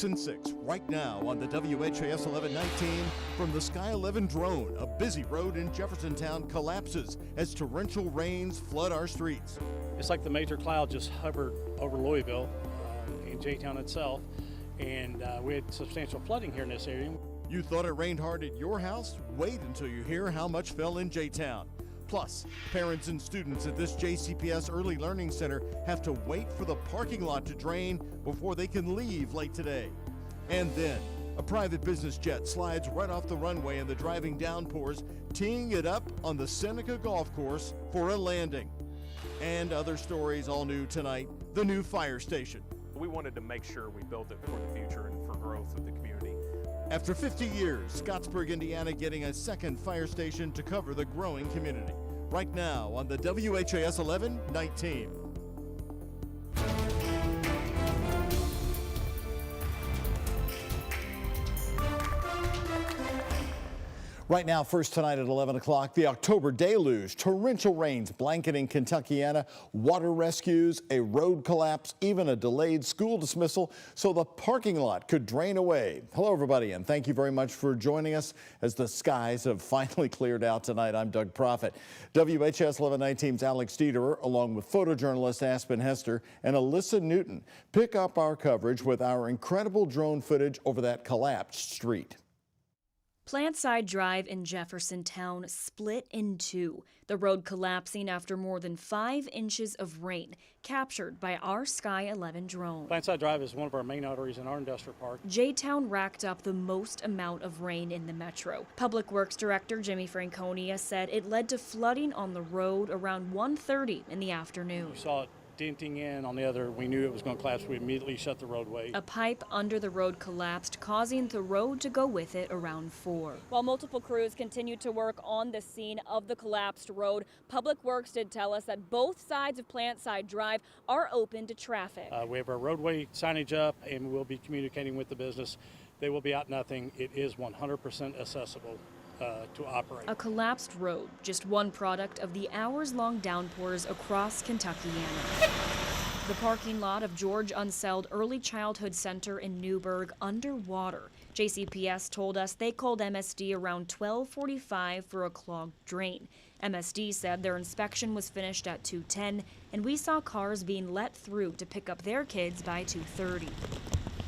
6 and 6 right now on the WHAS 1119 from the Sky 11 drone. A busy road in Jeffersontown collapses as torrential rains flood our streets. It's like the major cloud just hovered over Louisville in J-Town itself, and we had substantial flooding here in this area. You thought it rained hard at your house? Wait until you hear how much fell in J-Town. Plus, parents and students at this JCPS Early Learning Center have to wait for the parking lot to drain before they can leave late today. And then, a private business jet slides right off the runway in the driving downpours, teeing it up on the Seneca Golf Course for a landing. And other stories all new tonight, the new fire station. We wanted to make sure we built it for the future and for growth of the community. After 50 years, Scottsburg, Indiana getting a second fire station to cover the growing community. Right now on the WHAS 1119. Right now, first tonight at 11 o'clock, the October deluge, torrential rains blanketing Kentuckiana, water rescues, a road collapse, even a delayed school dismissal, so the parking lot could drain away. Hello, everybody, and thank you very much for joining us as the skies have finally cleared out tonight. I'm Doug Proffitt. WHAS 1119's Alex Dieterer, along with photojournalist Aspen Hester and Alyssa Newton, pick up our coverage with our incredible drone footage over that collapsed street. Plantside Drive in Jeffersontown split in two, the road collapsing after more than 5 inches of rain, captured by our Sky 11 drone. Plantside Drive is one of our main arteries in our industrial park. J-Town racked up the most amount of rain in the metro. Public Works Director Jimmy Franconia said it led to flooding on the road around 1:30 in the afternoon. You saw it denting in on the other. We knew it was going to collapse. We immediately shut the roadway. A pipe under the road collapsed, causing the road to go with it around 4. While multiple crews continued to work on the scene of the collapsed road, Public Works did tell us that both sides of Plantside Drive are open to traffic. We have our roadway signage up, and we'll be communicating with the business. They will be out nothing. It is 100% accessible to operate. A collapsed road, just one product of the hours-long downpours across Kentuckiana. The parking lot of George Unseld Early Childhood Center in Newburgh underwater. JCPS told us they called MSD around 12:45 for a clogged drain. MSD said their inspection was finished at 2:10, and we saw cars being let through to pick up their kids by 2:30.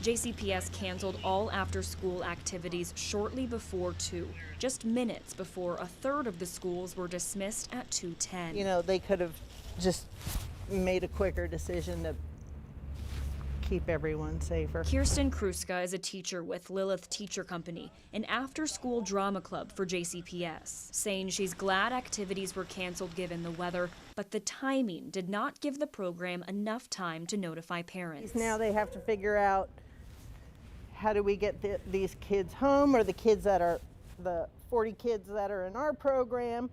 JCPS canceled all after-school activities shortly before 2, just minutes before a third of the schools were dismissed at 2:10. You know, they could have just made a quicker decision to keep everyone safer. Kirsten Kruska is a teacher with Lilith Teacher Company, an after-school drama club for JCPS, saying she's glad activities were canceled given the weather, but the timing did not give the program enough time to notify parents. Now they have to figure out, how do we get these kids home, or the 40 kids that are in our program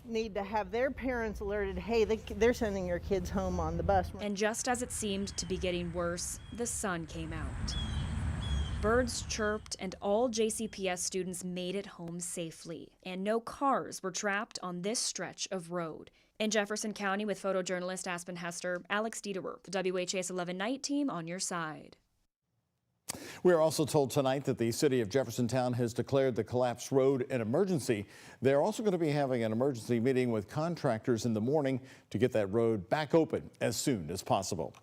need to have their parents alerted, hey, they're sending your kids home on the bus. And just as it seemed to be getting worse, the sun came out. Birds chirped and all JCPS students made it home safely. And no cars were trapped on this stretch of road. In Jefferson County with photojournalist Aspen Hester, Alex Dieterer, the WHAS 1119 on your side. We are also told tonight that the city of Jeffersontown has declared the collapsed road an emergency. They're also going to be having an emergency meeting with contractors in the morning to get that road back open as soon as possible.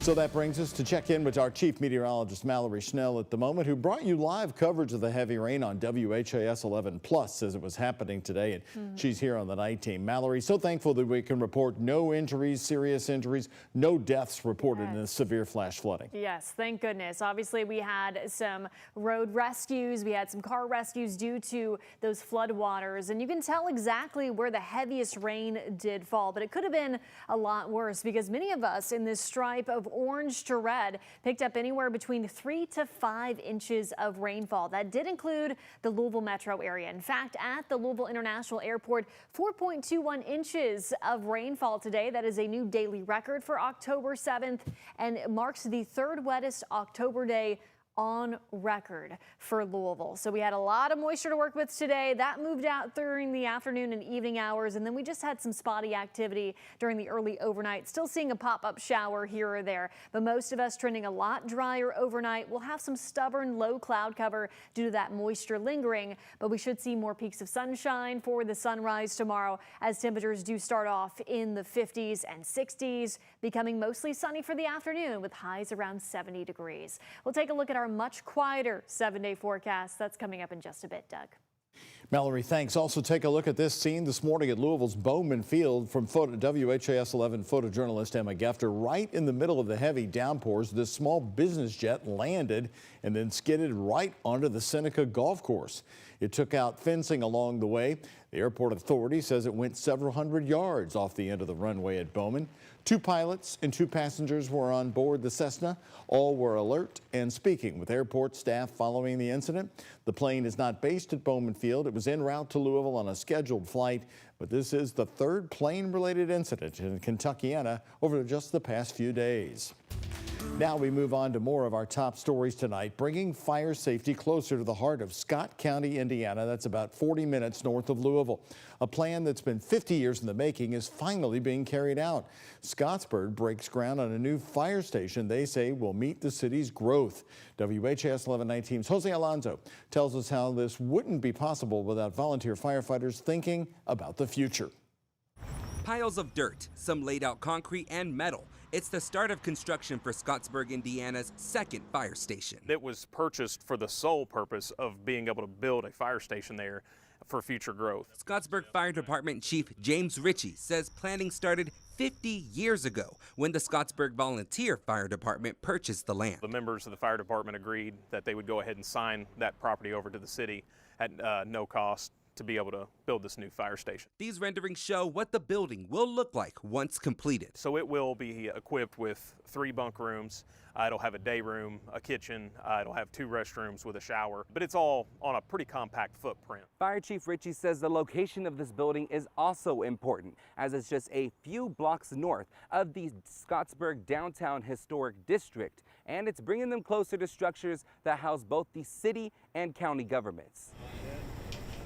So that brings us to check in with our chief meteorologist Mallory Schnell at the moment, who brought you live coverage of the heavy rain on WHAS 11 Plus as it was happening today, and she's here on the night team. Mallory, so thankful that we can report no injuries, serious injuries, no deaths reported in this severe flash flooding. Yes, thank goodness. Obviously, we had some road rescues. We had some car rescues due to those flood waters, and you can tell exactly where the heaviest rain did fall, but it could have been a lot worse because many of us in this stripe of orange to red picked up anywhere between 3 to 5 inches of rainfall. That did include the Louisville metro area. In fact, at the Louisville International Airport, 4.21 inches of rainfall today. That is a new daily record for October 7th and marks the third wettest October day on record for Louisville. So we had a lot of moisture to work with today. That moved out during the afternoon and evening hours, and then we just had some spotty activity during the early overnight. Still seeing a pop-up shower here or there, but most of us trending a lot drier overnight. We'll have some stubborn low cloud cover due to that moisture lingering, but we should see more peaks of sunshine for the sunrise tomorrow as temperatures do start off in the 50s and 60s, becoming mostly sunny for the afternoon with highs around 70 degrees. We'll take a look at our much quieter 7-day forecast. That's coming up in just a bit, Doug. Mallory, thanks. Also take a look at this scene this morning at Louisville's Bowman Field from WHAS11 photojournalist Emma Gefter. Right in the middle of the heavy downpours, this small business jet landed and then skidded right onto the Seneca golf course. It took out fencing along the way. The airport authority says it went several hundred yards off the end of the runway at Bowman. 2 pilots and 2 passengers were on board the Cessna. All were alert and speaking with airport staff following the incident. The plane is not based at Bowman Field. It was en route to Louisville on a scheduled flight, but this is the 3rd plane-related incident in Kentuckiana over just the past few days. Now we move on to more of our top stories tonight, bringing fire safety closer to the heart of Scott County, Indiana. That's about 40 minutes north of Louisville. A plan that's been 50 years in the making is finally being carried out. Scottsburg breaks ground on a new fire station they say will meet the city's growth. WHAS 1119's Jose Alonso tells us how this wouldn't be possible without volunteer firefighters thinking about the future. Piles of dirt, some laid out concrete and metal. It's the start of construction for Scottsburg, Indiana's 2nd fire station. It was purchased for the sole purpose of being able to build a fire station there for future growth. Scottsburg Fire Department Chief James Ritchie says planning started 50 years ago when the Scottsburg Volunteer Fire Department purchased the land. The members of the fire department agreed that they would go ahead and sign that property over to the city at no cost to be able to build this new fire station. These renderings show what the building will look like once completed. So it will be equipped with 3 bunk rooms. It'll have a day room, a kitchen. It'll have 2 restrooms with a shower, but it's all on a pretty compact footprint. Fire Chief Ritchie says the location of this building is also important, as it's just a few blocks north of the Scottsburg Downtown Historic District, and it's bringing them closer to structures that house both the city and county governments.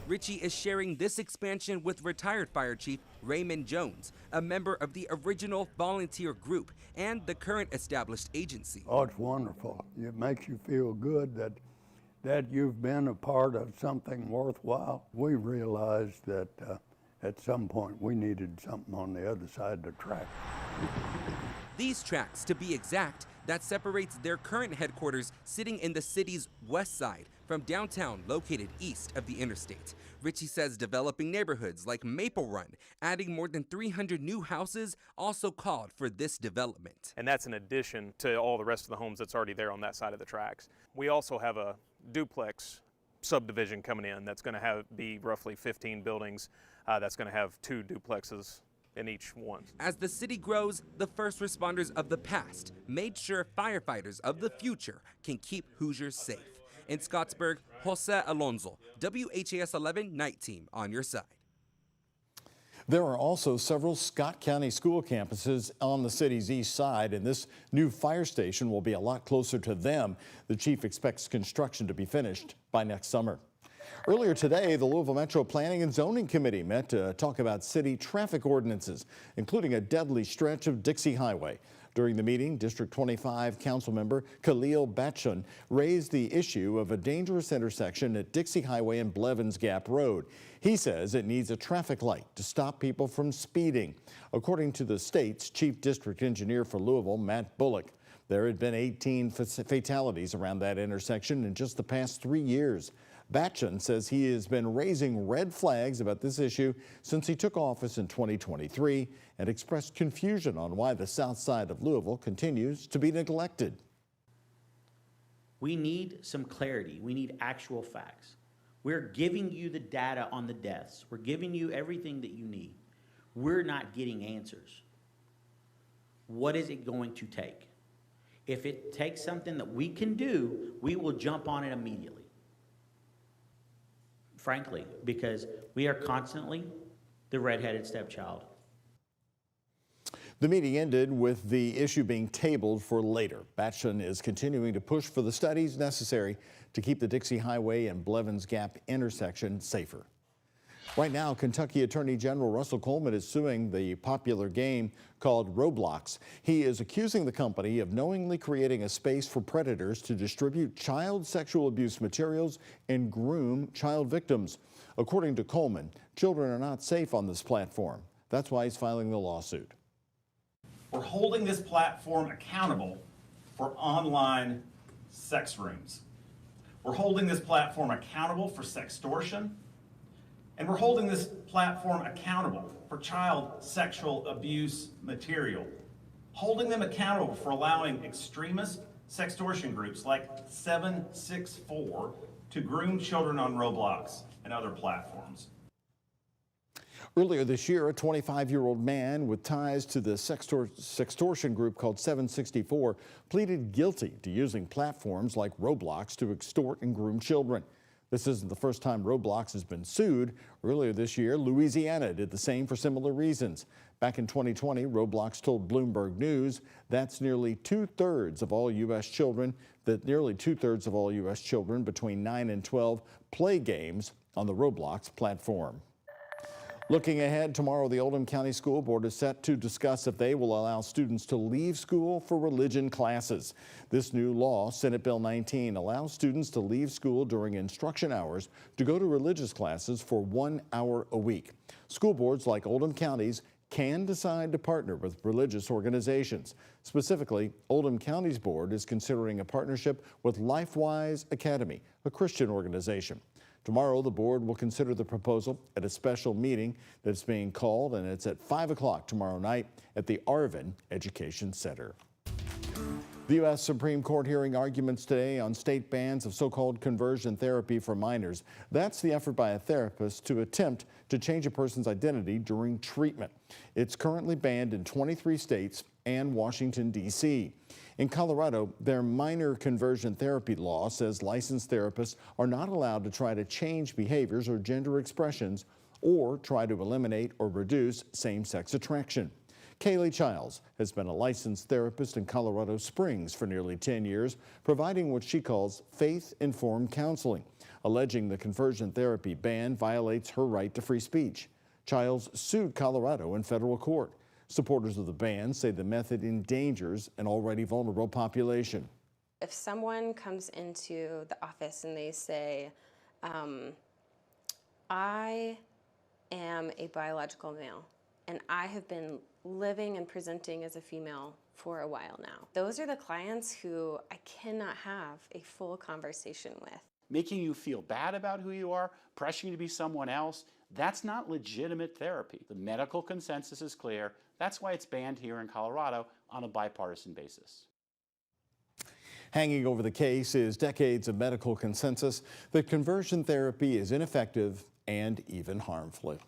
Ritchie is sharing this expansion with retired Fire Chief Raymond Jones, a member of the original volunteer group and the current established agency. Oh, it's wonderful. It makes you feel good that you've been a part of something worthwhile. We realized that at some point we needed something on the other side of the track. These tracks, to be exact, that separates their current headquarters sitting in the city's west side from downtown located east of the interstate. Ritchie says developing neighborhoods like Maple Run, adding more than 300 new houses, also called for this development. And that's in addition to all the rest of the homes that's already there on that side of the tracks. We also have a duplex subdivision coming in that's going to be roughly 15 buildings. That's going to have 2 duplexes in each one. As the city grows, the first responders of the past made sure firefighters of the future can keep Hoosiers safe. In Scottsburg, Jose Alonso, WHAS 11 Night Team on your side. There are also several Scott County school campuses on the city's east side, and this new fire station will be a lot closer to them. The chief expects construction to be finished by next summer. Earlier today, the Louisville Metro Planning and Zoning Committee met to talk about city traffic ordinances, including a deadly stretch of Dixie Highway. During the meeting, District 25 Councilmember Khalil Batchun raised the issue of a dangerous intersection at Dixie Highway and Blevins Gap Road. He says it needs a traffic light to stop people from speeding. According to the state's chief district engineer for Louisville, Matt Bullock, there had been 18 fatalities around that intersection in just the past 3 years. Batchun says he has been raising red flags about this issue since he took office in 2023 and expressed confusion on why the south side of Louisville continues to be neglected. We need some clarity. We need actual facts. We're giving you the data on the deaths. We're giving you everything that you need. We're not getting answers. What is it going to take? If it takes something that we can do, we will jump on it immediately. Frankly, because we are constantly the redheaded stepchild. The meeting ended with the issue being tabled for later. Batson is continuing to push for the studies necessary to keep the Dixie Highway and Blevins Gap intersection safer. Right now, Kentucky Attorney General Russell Coleman is suing the popular game called Roblox. He is accusing the company of knowingly creating a space for predators to distribute child sexual abuse materials and groom child victims. According to Coleman, children are not safe on this platform. That's why he's filing the lawsuit. We're holding this platform accountable for online sex rooms. We're holding this platform accountable for sextortion. And we're holding this platform accountable for child sexual abuse material. Holding them accountable for allowing extremist sextortion groups like 764 to groom children on Roblox and other platforms. Earlier this year, a 25-year-old man with ties to the sextortion group called 764 pleaded guilty to using platforms like Roblox to extort and groom children. This isn't the first time Roblox has been sued. Earlier this year, Louisiana did the same for similar reasons. Back in 2020, Roblox told Bloomberg News that's nearly two-thirds of all U.S. children between 9 and 12 play games on the Roblox platform. Looking ahead, tomorrow the Oldham County School Board is set to discuss if they will allow students to leave school for religion classes. This new law, Senate Bill 19, allows students to leave school during instruction hours to go to religious classes for 1 hour a week. School boards like Oldham County's can decide to partner with religious organizations. Specifically, Oldham County's board is considering a partnership with LifeWise Academy, a Christian organization. Tomorrow, the board will consider the proposal at a special meeting that's being called, and it's at 5 o'clock tomorrow night at the Arvin Education Center. The U.S. Supreme Court hearing arguments today on state bans of so-called conversion therapy for minors. That's the effort by a therapist to attempt to change a person's identity during treatment. It's currently banned in 23 states and Washington, D.C. In Colorado, their minor conversion therapy law says licensed therapists are not allowed to try to change behaviors or gender expressions or try to eliminate or reduce same-sex attraction. Kaylee Childs has been a licensed therapist in Colorado Springs for nearly 10 years, providing what she calls faith-informed counseling, alleging the conversion therapy ban violates her right to free speech. Childs sued Colorado in federal court. Supporters of the ban say the method endangers an already vulnerable population. If someone comes into the office and they say, I am a biological male and I have been living and presenting as a female for a while now. Those are the clients who I cannot have a full conversation with. Making you feel bad about who you are, pressuring you to be someone else, that's not legitimate therapy. The medical consensus is clear. That's why it's banned here in Colorado on a bipartisan basis. Hanging over the case is decades of medical consensus that conversion therapy is ineffective and even harmful.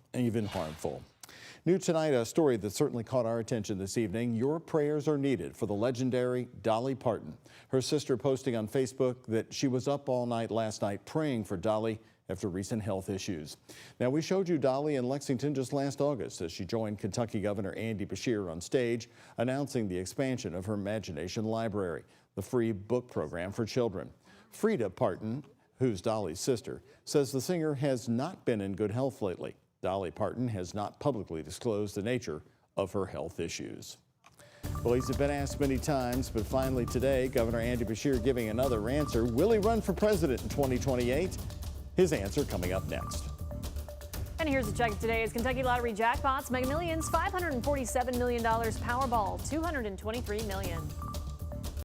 New tonight, a story that certainly caught our attention this evening. Your prayers are needed for the legendary Dolly Parton. Her sister posting on Facebook that she was up all night last night praying for Dolly after recent health issues. Now, we showed you Dolly in Lexington just last August as she joined Kentucky Governor Andy Beshear on stage, announcing the expansion of her Imagination Library, the free book program for children. Frida Parton, who's Dolly's sister, says the singer has not been in good health lately. Dolly Parton has not publicly disclosed the nature of her health issues. Well, he's been asked many times, but finally today, Governor Andy Beshear giving another answer. Will he run for president in 2028? His answer coming up next. And here's a check of today's Kentucky Lottery jackpots. Mega Millions, $547 million. Powerball, $223 million.